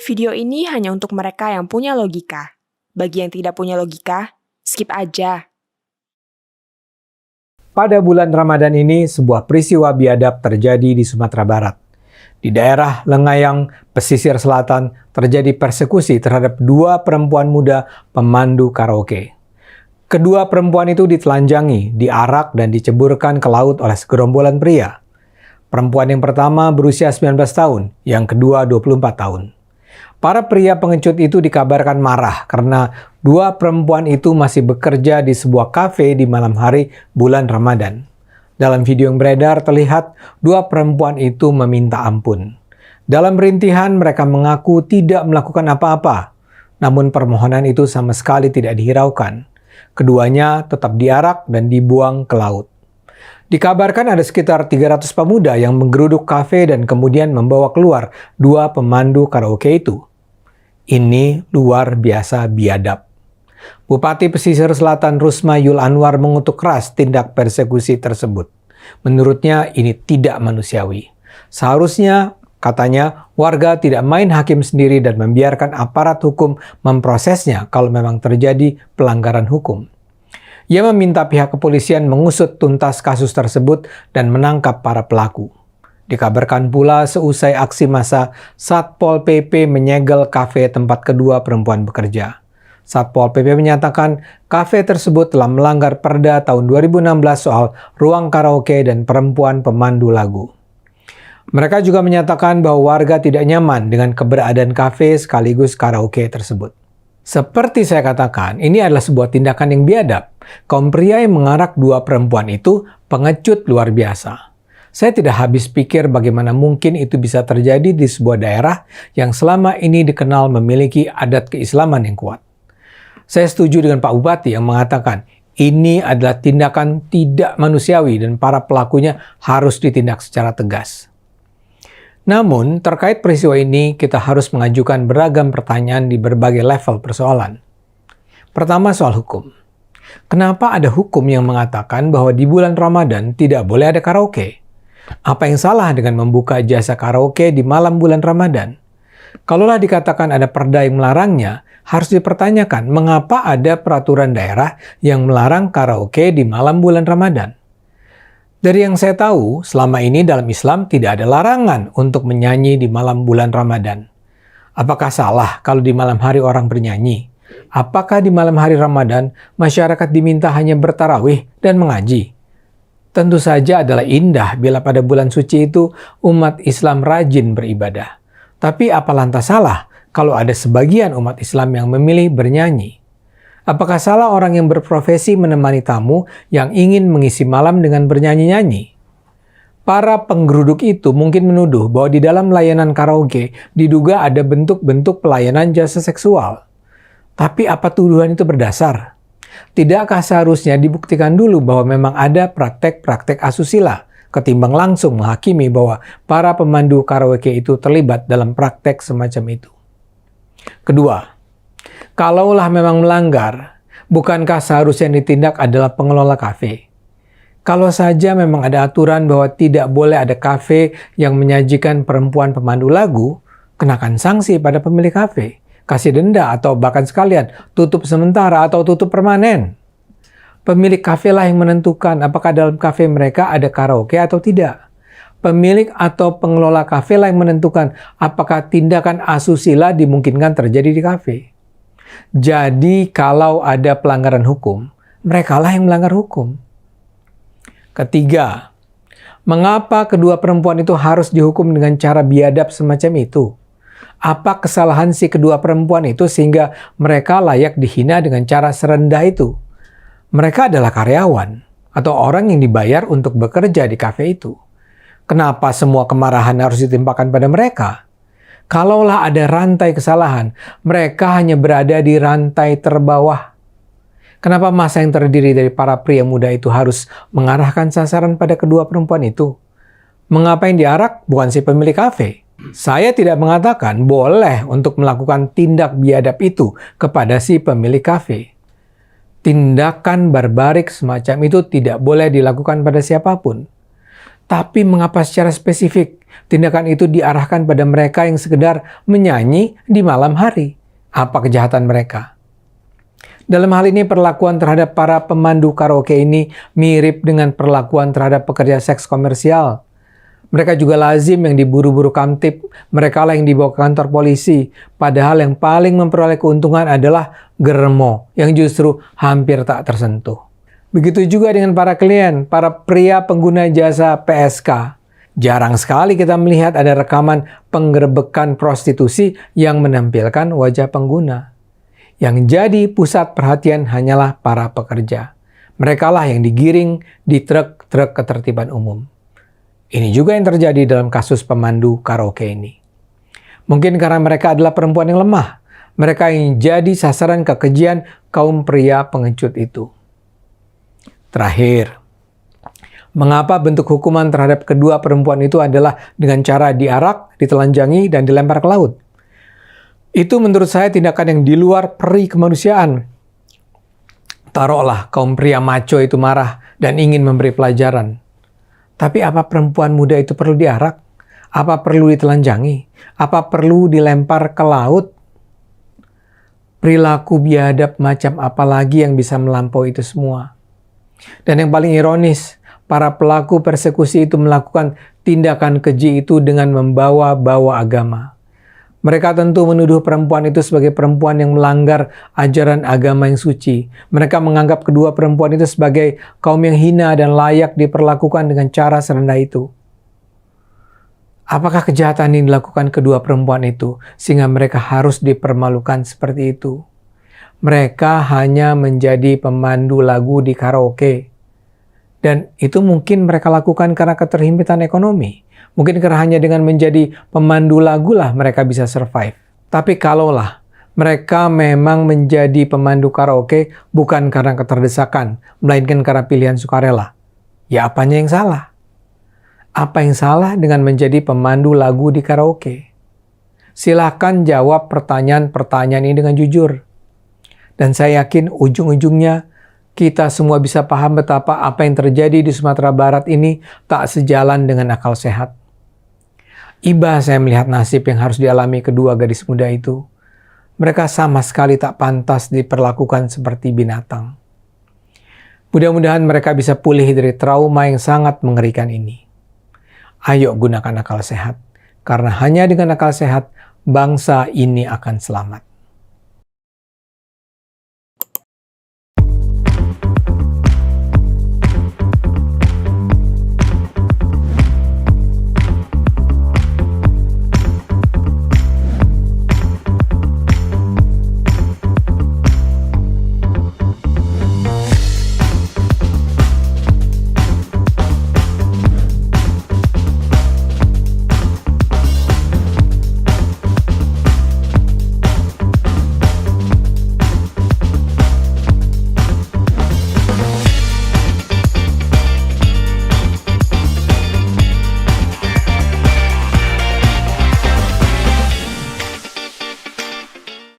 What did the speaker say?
Video ini hanya untuk mereka yang punya logika. Bagi yang tidak punya logika, skip aja. Pada bulan Ramadan ini, sebuah peristiwa biadab terjadi di Sumatera Barat. Di daerah Lengayang, pesisir selatan, terjadi persekusi terhadap dua perempuan muda pemandu karaoke. Kedua perempuan itu ditelanjangi, diarak, dan diceburkan ke laut oleh segerombolan pria. Perempuan yang pertama berusia 19 tahun, yang kedua 24 tahun. Para pria pengecut itu dikabarkan marah karena dua perempuan itu masih bekerja di sebuah kafe di malam hari bulan Ramadan. Dalam video yang beredar terlihat dua perempuan itu meminta ampun. Dalam rintihan mereka mengaku tidak melakukan apa-apa, namun permohonan itu sama sekali tidak dihiraukan. Keduanya tetap diarak dan dibuang ke laut. Dikabarkan ada sekitar 300 pemuda yang menggeruduk kafe dan kemudian membawa keluar dua pemandu karaoke itu. Ini luar biasa biadab. Bupati Pesisir Selatan Rusma Yul Anwar mengutuk keras tindak persekusi tersebut. Menurutnya ini tidak manusiawi. Seharusnya, katanya, warga tidak main hakim sendiri dan membiarkan aparat hukum memprosesnya kalau memang terjadi pelanggaran hukum. Ia meminta pihak kepolisian mengusut tuntas kasus tersebut dan menangkap para pelaku. Dikabarkan pula seusai aksi massa, Satpol PP menyegel kafe tempat kedua perempuan bekerja. Satpol PP menyatakan kafe tersebut telah melanggar Perda tahun 2016 soal ruang karaoke dan perempuan pemandu lagu. Mereka juga menyatakan bahwa warga tidak nyaman dengan keberadaan kafe sekaligus karaoke tersebut. Seperti saya katakan, ini adalah sebuah tindakan yang biadab. Kaum pria yang mengarak dua perempuan itu pengecut luar biasa. Saya tidak habis pikir bagaimana mungkin itu bisa terjadi di sebuah daerah yang selama ini dikenal memiliki adat keislaman yang kuat. Saya setuju dengan Pak Bupati yang mengatakan ini adalah tindakan tidak manusiawi dan para pelakunya harus ditindak secara tegas. Namun, terkait peristiwa ini, kita harus mengajukan beragam pertanyaan di berbagai level persoalan. Pertama, soal hukum. Kenapa ada hukum yang mengatakan bahwa di bulan Ramadan tidak boleh ada karaoke? Apa yang salah dengan membuka jasa karaoke di malam bulan Ramadan? Kalaulah dikatakan ada perda yang melarangnya, harus dipertanyakan mengapa ada peraturan daerah yang melarang karaoke di malam bulan Ramadan. Dari yang saya tahu, selama ini dalam Islam tidak ada larangan untuk menyanyi di malam bulan Ramadan. Apakah salah kalau di malam hari orang bernyanyi? Apakah di malam hari Ramadan masyarakat diminta hanya bertarawih dan mengaji? Tentu saja adalah indah bila pada bulan suci itu umat Islam rajin beribadah. Tapi apa lantas salah kalau ada sebagian umat Islam yang memilih bernyanyi? Apakah salah orang yang berprofesi menemani tamu yang ingin mengisi malam dengan bernyanyi-nyanyi? Para penggeruduk itu mungkin menuduh bahwa di dalam layanan karaoke diduga ada bentuk-bentuk pelayanan jasa seksual. Tapi apa tuduhan itu berdasar? Tidakkah seharusnya dibuktikan dulu bahwa memang ada praktek-praktek asusila ketimbang langsung menghakimi bahwa para pemandu karaoke itu terlibat dalam praktek semacam itu? Kedua, kalaulah memang melanggar, bukankah seharusnya yang ditindak adalah pengelola kafe? Kalau saja memang ada aturan bahwa tidak boleh ada kafe yang menyajikan perempuan pemandu lagu, kenakan sanksi pada pemilik kafe. Kasih denda atau bahkan sekalian tutup sementara atau tutup permanen. Pemilik kafe lah yang menentukan apakah dalam kafe mereka ada karaoke atau tidak. Pemilik atau pengelola kafe lah yang menentukan apakah tindakan asusila dimungkinkan terjadi di kafe. Jadi kalau ada pelanggaran hukum, mereka lah yang melanggar hukum. Ketiga, mengapa kedua perempuan itu harus dihukum dengan cara biadab semacam itu? Apa kesalahan si kedua perempuan itu sehingga mereka layak dihina dengan cara serendah itu? Mereka adalah karyawan atau orang yang dibayar untuk bekerja di kafe itu. Kenapa semua kemarahan harus ditimpakan pada mereka? Kalaulah ada rantai kesalahan, mereka hanya berada di rantai terbawah. Kenapa massa yang terdiri dari para pria muda itu harus mengarahkan sasaran pada kedua perempuan itu? Mengapa yang diarak bukan si pemilik kafe? Saya tidak mengatakan boleh untuk melakukan tindak biadab itu kepada si pemilik kafe. Tindakan barbarik semacam itu tidak boleh dilakukan pada siapapun. Tapi mengapa secara spesifik Tindakan itu diarahkan pada mereka yang sekedar menyanyi di malam hari. Apa kejahatan mereka? Dalam hal ini perlakuan terhadap para pemandu karaoke ini mirip dengan perlakuan terhadap pekerja seks komersial. Mereka juga lazim yang diburu-buru kamtip, mereka lah yang dibawa ke kantor polisi, padahal yang paling memperoleh keuntungan adalah germo yang justru hampir tak tersentuh. Begitu juga dengan para klien, para pria pengguna jasa PSK. Jarang sekali kita melihat ada rekaman penggerebekan prostitusi yang menampilkan wajah pengguna. Yang jadi pusat perhatian hanyalah para pekerja. Merekalah yang digiring di truk-truk ketertiban umum. Ini juga yang terjadi dalam kasus pemandu karaoke ini. Mungkin karena mereka adalah perempuan yang lemah. Mereka yang jadi sasaran kekejian kaum pria pengecut itu. Terakhir, mengapa bentuk hukuman terhadap kedua perempuan itu adalah dengan cara diarak, ditelanjangi, dan dilempar ke laut? Itu menurut saya tindakan yang di luar peri kemanusiaan. Taruhlah kaum pria macho itu marah dan ingin memberi pelajaran. Tapi apa perempuan muda itu perlu diarak? Apa perlu ditelanjangi? Apa perlu dilempar ke laut? Perilaku biadab macam apa lagi yang bisa melampaui itu semua? Dan yang paling ironis, para pelaku persekusi itu melakukan tindakan keji itu dengan membawa-bawa agama. Mereka tentu menuduh perempuan itu sebagai perempuan yang melanggar ajaran agama yang suci. Mereka menganggap kedua perempuan itu sebagai kaum yang hina dan layak diperlakukan dengan cara serendah itu. Apakah kejahatan yang dilakukan kedua perempuan itu sehingga mereka harus dipermalukan seperti itu? Mereka hanya menjadi pemandu lagu di karaoke. Dan itu mungkin mereka lakukan karena keterhimpitan ekonomi. Mungkin karena hanya dengan menjadi pemandu lagu lah mereka bisa survive. Tapi kalaulah mereka memang menjadi pemandu karaoke bukan karena keterdesakan, melainkan karena pilihan sukarela. Ya apanya yang salah? Apa yang salah dengan menjadi pemandu lagu di karaoke? Silahkan jawab pertanyaan-pertanyaan ini dengan jujur. Dan saya yakin ujung-ujungnya kita semua bisa paham betapa apa yang terjadi di Sumatera Barat ini tak sejalan dengan akal sehat. Iba saya melihat nasib yang harus dialami kedua gadis muda itu. Mereka sama sekali tak pantas diperlakukan seperti binatang. Mudah-mudahan mereka bisa pulih dari trauma yang sangat mengerikan ini. Ayo gunakan akal sehat, karena hanya dengan akal sehat bangsa ini akan selamat.